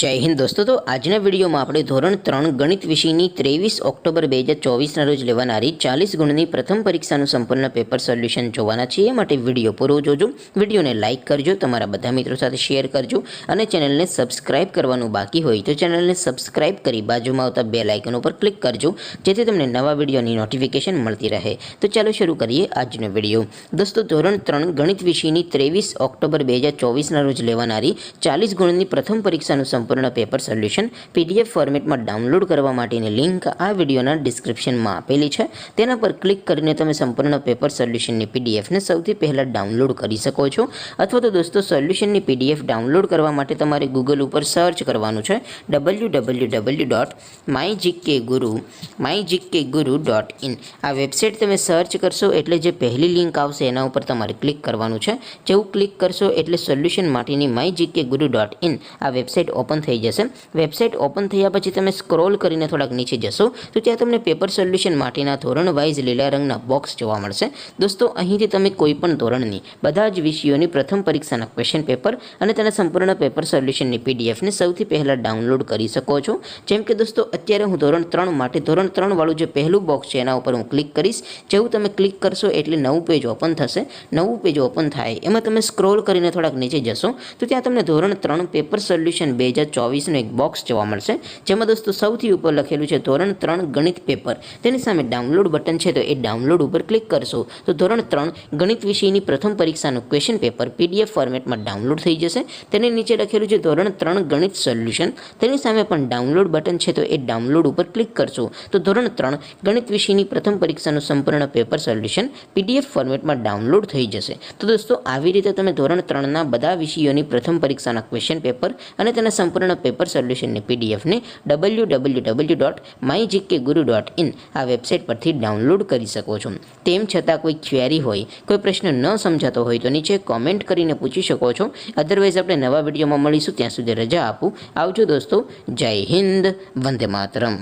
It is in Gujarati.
જય હિન્દ દોસ્તો। તો આજના વિડીયોમાં આપણે ધોરણ 3 ગણિત વિષયની 23 ઓક્ટોબર 2024ના રોજ લેવાનારી 40 ગુણની પ્રથમ પરીક્ષાનું સંપૂર્ણ પેપર સોલ્યુશન જોવાના છીએ। માટે વિડીયો પૂરો જોજો, વિડીયોને લાઇક કરજો, તમારા બધા મિત્રો સાથે શેર કરજો અને ચેનલને સબસ્ક્રાઇબ કરવાનું બાકી હોય તો ચેનલને સબસ્ક્રાઇબ કરી બાજુમાં આવતા બેલ આઇકન ઉપર ક્લિક કરજો, જેથી તમને નવા વિડીયોની નોટિફિકેશન મળતી રહે। તો ચાલો શરૂ કરીએ આજનો વિડીયો। દોસ્તો, ધોરણ 3 ગણિત વિષયની 23 ઓક્ટોબર 2024ના રોજ લેવાનારી 40 ગુણની પ્રથમ પરીક્ષાનું સંપૂર્ણ પેપર સોલ્યુશન પીડીએફ ફોર્મેટમાં ડાઉનલોડ કરવા માટેની લિંક આ વિડીયોના ડિસ્ક્રિપ્શનમાં આપેલી છે। તેના પર ક્લિક કરીને તમે સંપૂર્ણ પેપર સોલ્યુશનની પીડીએફને સૌથી પહેલાં ડાઉનલોડ કરી શકો છો। અથવા તો દોસ્તો, સોલ્યુશનની પીડીએફ ડાઉનલોડ કરવા માટે તમારે ગૂગલ ઉપર સર્ચ કરવાનું છે www.mygkguru.in। આ વેબસાઇટ તમે સર્ચ કરશો એટલે જે પહેલી લિંક આવશે એના ઉપર તમારે ક્લિક કરવાનું છે। જેવું ક્લિક કરશો એટલે સોલ્યુશન માટેની mygkguru.in આ વેબસાઇટ ઓપન થઈ જશે। વેબસાઇટ ઓપન થયા પછી તમે સ્ક્રોલ કરીને થોડાક નીચે જશો તો ત્યાં તમને પેપર સોલ્યુશન માટેના ધોરણ વાઇઝ લીલા રંગના બોક્સ જોવા મળશે। દોસ્તો, અહીંથી તમે કોઈપણ ધોરણની બધા જ વિષયોની પ્રથમ પરીક્ષાના ક્વેશ્ચન પેપર અને તેના સંપૂર્ણ પેપર સોલ્યુશનની પીડીએફને સૌથી પહેલાં ડાઉનલોડ કરી શકો છો। જેમ કે દોસ્તો, અત્યારે હું ધોરણ 3 માટે ધોરણ 3 વાળું જે પહેલું બોક્સ છે એના ઉપર હું ક્લિક કરીશ। જેવું તમે ક્લિક કરશો એટલે નવું પેજ ઓપન થશે। નવું પેજ ઓપન થાય એમાં તમે સ્ક્રોલ કરીને થોડાક નીચે જશો તો ત્યાં તમને ધોરણ 3 પેપર સોલ્યુશન 2024નું એક બોક્સ જોવા મળશે, જેમાં દોસ્તો સૌથી ઉપર લખેલું છે ધોરણ 3 ગણિત પેપર। તેની સામે ડાઉનલોડ બટન છે તો એ ડાઉનલોડ ઉપર ક્લિક કરશો તો ધોરણ 3 ગણિત વિષયની પ્રથમ પરીક્ષાનું ક્વેશ્ચન પેપર પીડીએફ ફોર્મેટમાં ડાઉનલોડ થઈ જશે। તેની નીચે લખેલું છે ધોરણ 3 ગણિત સોલ્યુશન, તેની સામે પણ ડાઉનલોડ બટન છે તો એ ડાઉનલોડ ઉપર ક્લિક કરશો તો ધોરણ 3 ગણિત વિષયની પ્રથમ પરીક્ષાનું સંપૂર્ણ પેપર સોલ્યુશન પીડીએફ ફોર્મેટમાં ડાઉનલોડ થઈ જશે। તો દોસ્તો, આવી રીતે તમે ધોરણ 3ના બધા વિષયોની પ્રથમ પરીક્ષાના ક્વેશ્ચન પેપર અને તેના સંપૂર્ણ પેપર સોલ્યુશનની પીડીએફને www.mygkguru.in આ વેબસાઇટ પરથી ડાઉનલોડ કરી શકો છો। તેમ છતાં કોઈ ક્વેરી હોય, કોઈ પ્રશ્ન ન સમજાતો હોય તો નીચે કોમેન્ટ કરીને પૂછી શકો છો। અધરવાઇઝ આપણે નવા વિડીયોમાં મળીશું, ત્યાં સુધી રજા આપું। આવજો દોસ્તો, જય હિન્દ, વંદે માતરમ।